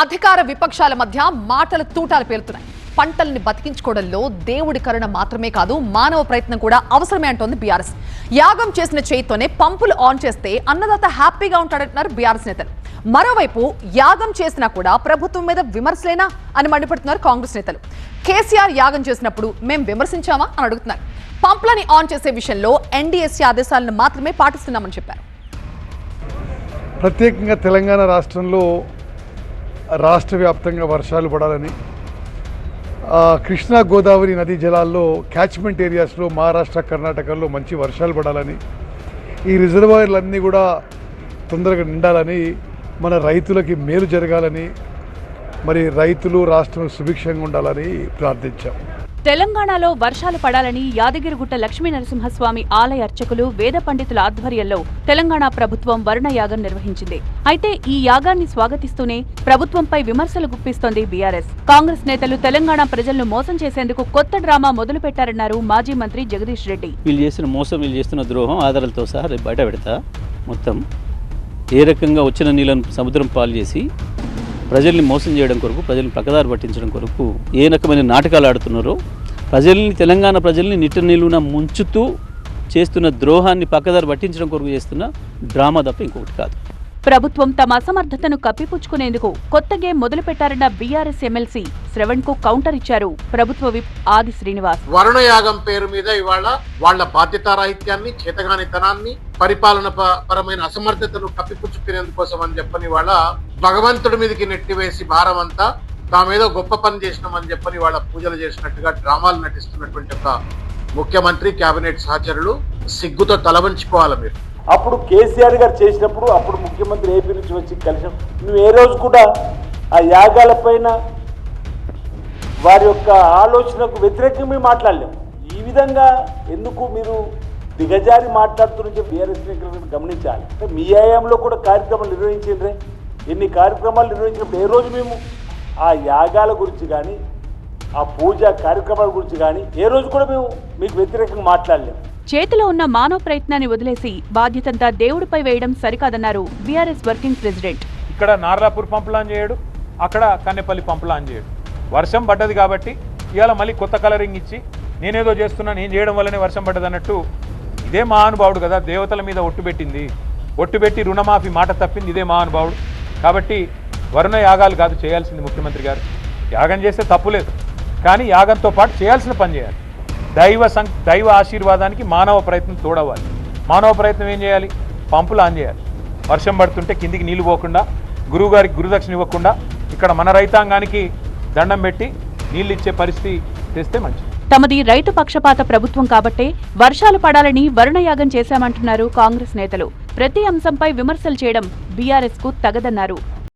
అధికార విపక్షాల మధ్య మాటల తూటాలు పేలుతున్నాయి. పంటల్ని బతికించుకోవడంలో దేవుడి కరుణ మాత్రమే కాదు, మానవ ప్రయత్నం కూడా అవసరమే అంటోంది బీఆర్ఎస్. యాగం చేసిన చేయితోనే పంపులు ఆన్ చేస్తే అన్నదాత హ్యాపీగా ఉంటాడంటున్నారు బీఆర్ఎస్ నేతలు. మరోవైపు యాగం చేసినా కూడా ప్రభుత్వం మీద విమర్శలేనా అని మండిపడుతున్నారు కాంగ్రెస్ నేతలు. కేసీఆర్ యాగం చేసినప్పుడు మేం విమర్శించామా అని అడుగుతున్నారు. పంపులని ఆన్ చేసే విషయంలో ఎన్డీఎస్సీ ఆదేశాలను మాత్రమే పాటిస్తున్నామని చెప్పారు. ప్రత్యేకంగా తెలంగాణ రాష్ట్రంలో రాష్ట్ర వ్యాప్తంగా వర్షాలు పడాలని, కృష్ణా గోదావరి నదీ జలాల్లో క్యాచ్మెంట్ ఏరియాస్లో మహారాష్ట్ర కర్ణాటకలో మంచి వర్షాలు పడాలని, ఈ రిజర్వాయర్లన్నీ కూడా తొందరగా నిండాలని, మన రైతులకి మేలు జరగాలని, మరి రైతులు రాష్ట్రం సుభిక్షంగా ఉండాలని ప్రార్థించాం. తెలంగాణలో వర్షాలు పడాలని యాదగిరిగుట్ట లక్ష్మీ నరసింహస్వామి ఆలయ అర్చకులు వేద పండితుల ఆధ్వర్యంలో తెలంగాణ ప్రభుత్వం వరుణ యాగం నిర్వహించింది. అయితే ఈ యాగాన్ని స్వాగతిస్తూనే ప్రభుత్వంపై విమర్శలు గుప్పిస్తోంది బీఆర్ఎస్. కాంగ్రెస్ నేతలు తెలంగాణ ప్రజలను మోసం చేసేందుకు కొత్త డ్రామా మొదలు పెట్టారన్నారు మాజీ మంత్రి జగదీష్ రెడ్డి. వీళ్ళు చేసిన మోసం, వీళ్ళు చేస్తున్న ద్రోహం ఆధారాలతో సహా బయట పెడతా మొత్తం ఏ రకంగా వచ్చిన నీళ్ళను సముద్రం పాలు చేసి ప్రజల్ని మోసం చేయడం కొరకు, ప్రజల్ని పక్కదారి పట్టించడం కొరకు ఏ రకమైన నాటకాలు ఆడుతున్నారో, తెలంగాణ ప్రజల్ని నిట్ట నిలువున ముంచుతూ చేస్తున్న ద్రోహాన్ని పక్కదారి పట్టించడం కొరకు చేస్తున్న డ్రామా తప్ప ఇంకొకటి కాదు. ప్రభుత్వం తమ అసమర్థతను కప్పిపుచ్చుకునేందుకు కొత్త గేమ్ మొదలు పెట్టారన్న బీఆర్ఎస్ ఎమ్మెల్సీ శ్రవణ్ కు కౌంటర్ ఇచ్చారు ప్రభుత్వ విప్ ఆది శ్రీనివాస్. వరుణయాగం పేరు మీద ఇవాళ వాళ్ల బాధ్యతారాహిత్యాన్ని, చేతగానితనాన్ని, పరిపాలన పరమైన అసమర్థతను కప్పిపుచ్చుకునేందుకోసం అని చెప్పని వాళ్ళ భగవంతుడి మీదకి నెట్టివేసి భారం అంతా తామేదో గొప్ప పని చేసినామని చెప్పని వాళ్ళ పూజలు చేసినట్టుగా డ్రామాలు నటిస్తున్నటువంటి ఒక ముఖ్యమంత్రి, కేబినెట్ సహచరులు సిగ్గుతో తలవంచుకోవాలి. మీరు అప్పుడు కేసీఆర్ గారు చేసినప్పుడు, అప్పుడు ముఖ్యమంత్రి ఏపీ నుంచి వచ్చి కలిసాం. నువ్వు ఏ రోజు కూడా ఆ యాగాల పైన వారి యొక్క ఆలోచనకు వ్యతిరేకంగా మాట్లాడలేము. ఈ విధంగా ఎందుకు మీరు దిగజారి మాట్లాడుతున్న బీఆర్ఎస్ గమనించాలి. మీ హయాంలో కూడా కార్యక్రమాలు నిర్వహించిండ్రే, ఎన్ని కార్యక్రమాలు నిర్వహించినప్పుడు ఏ రోజు మేము ఆ యాగాల గురించి కానీ, ఆ పూజా కార్యక్రమాల గురించి కానీ ఏ రోజు కూడా మేము మీకు వ్యతిరేకంగా మాట్లాడలేము. చేతిలో ఉన్న మానవ ప్రయత్నాన్ని వదిలేసి బాధ్యతంతా దేవుడిపై వేయడం సరికాదన్నారు బీఆర్ఎస్ వర్కింగ్ ప్రెసిడెంట్. ఇక్కడ నార్లాపూర్ పంపులాన్ చేయడు, అక్కడ కన్నెపల్లి పంపులాన్ చేయడు. వర్షం పడ్డది కాబట్టి ఇవాళ మళ్ళీ కొత్త కలరింగ్ ఇచ్చి నేనేదో చేస్తున్నా, నేను చేయడం వల్లనే వర్షం పడ్డది అన్నట్టు. ఇదే మహానుభావుడు కదా దేవతల మీద ఒట్టు పెట్టింది, ఒట్టు పెట్టి రుణమాఫీ మాట తప్పింది ఇదే మహానుభావుడు. కాబట్టి వరుణ యాగాలు కాదు చేయాల్సింది ముఖ్యమంత్రి గారు. యాగం చేస్తే తప్పులేదు, కానీ యాగంతో పాటు చేయాల్సిన పని చేయాలి. దైవ ఆశీర్వాదానికి మానవ ప్రయత్నం తోడవాలి. మానవ ప్రయత్నం ఏం చేయాలి? పంపులు ఆన్ చేయాలి. వర్షం పడుతుంటే కిందికి నీళ్లు పోకుండా, గురువుగారికి గురుదక్షిణ ఇవ్వకుండా, ఇక్కడ మన రైతాంగానికి దండం పెట్టి నీళ్ళు ఇచ్చే పరిస్థితి తెస్తే మంచిది. తమది రైతు పక్షపాత ప్రభుత్వం కాబట్టే వర్షాలు పడాలని వరుణయాగం చేశామంటున్నారు కాంగ్రెస్ నేతలు. ప్రతి అంశంపై విమర్శలు చేయడం బీఆర్ఎస్ కు తగదన్నారు.